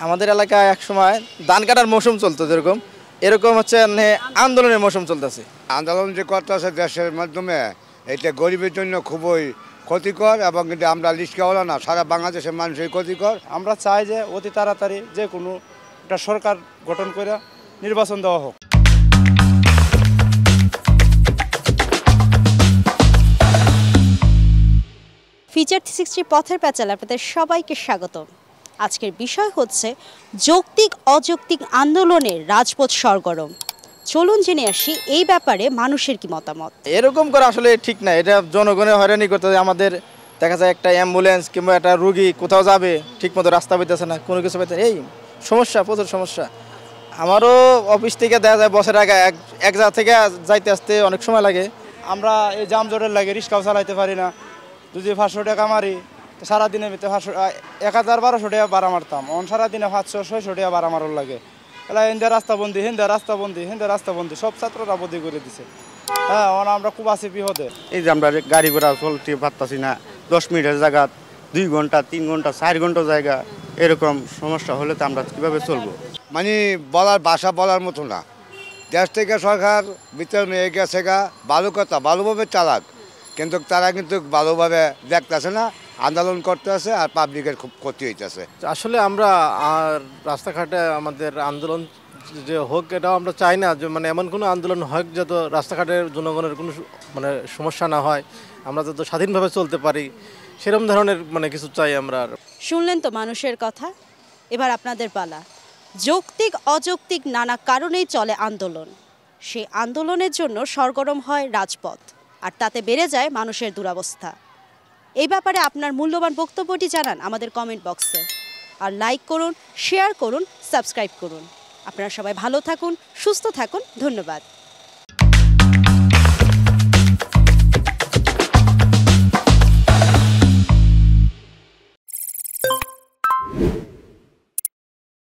আমাদের এলাকায় এক সময় ধান কাটার মৌসুম চলতো, যেরকম এরকম হচ্ছে আন্দোলনের মৌসুম চলতেছে। আন্দোলন যে করতেছে দেশের মাধ্যমে, এটা গরিবের জন্য খুবই ক্ষতিকর এবং কিন্তু আমরা রিস্কাওয়ালা না, সারা বাংলাদেশের মানুষের ক্ষতিকর। আমরা চাই যে অতি তাড়াতাড়ি যে কোনো একটা সরকার গঠন করে নির্বাচন দেওয়া হোক। ফিচার 360 পথের প্যাচালে আপনাদের সবাইকে স্বাগত। আজকের বিষয় হচ্ছে যৌক্তিক অযৌক্তিক আন্দোলনের রাজপথ সরগরম। চলুন জেনে আসি এই ব্যাপারে মানুষের কি মতামত। এরকম করে আসলে ঠিক না, এটা জনগণের হয়রানি করতে। আমাদের দেখা যায় একটা অ্যাম্বুলেন্স কিংবা একটা রুগী কোথাও যাবে, ঠিক মতো রাস্তা পেতেছে না, কোনো কিছু পেতে, এই সমস্যা, প্রচুর সমস্যা। আমারও অফিস থেকে দেখা যায় বছর আগে এক জায়গা থেকে যাইতে আসতে অনেক সময় লাগে। আমরা এই জামজটের লাগে রিক্সাও চালাইতে পারি না। যদি 500 টাকা মারি সারাদিনের ভিতরে 1012 টাকা ভাড়া মারতাম, সারাদিনে 500-600 টাকা ভাড়া মারার লাগে। এলা হিন্দা রাস্তাবন্দি, রাস্তাবন্দি সব ছাত্ররা বন্দি করে দিছে। হ্যাঁ, আমরা খুব আছি বিপদে। এই যে আমরা গাড়ি ঘোড়া চলতে পারতাছি না, 10 মিনিটের জায়গা 2 ঘন্টা 3 ঘন্টা 4 ঘন্টা জায়গা, এরকম সমস্যা হলে তো আমরা কীভাবে চলবো? মানে বলার ভাষা বলার মতো না। দেশ থেকে সরকার ভিতরে নিয়ে গেছে ভালো কথা, ভালোভাবে চালাক, কিন্তু তারা কিন্তু ভালোভাবে দেখতেছে না, আন্দোলন করতেছে আর পাবলিকের খুব ক্ষতি হইতেছে। আসলে আমরা রাস্তাঘাটে আমাদের আন্দোলন যে হোক, এটাও আমরা চাই না যে এমন কোনো আন্দোলন হোক যত রাস্তাঘাটের জনগণের কোনো সমস্যা না হয়, আমরা যত স্বাধীনভাবে চলতে পারি, সেরকম ধরনের কিছু চাই আমরা। শুনলেন তো মানুষের কথা, এবার আপনাদের পালা। যৌক্তিক অযৌক্তিক নানা কারণেই চলে আন্দোলন, সেই আন্দোলনের জন্য সরগরম হয় রাজপথ, আর তাতে বেড়ে যায় মানুষের দুরবস্থা। এই ব্যাপারে আপনার মূল্যবান বক্তব্যটি জানান আমাদের কমেন্ট বক্সে, আর লাইক করুন, শেয়ার করুন, সাবস্ক্রাইব করুন। আপনারা সবাই ভালো থাকুন, সুস্থ থাকুন, ধন্যবাদ।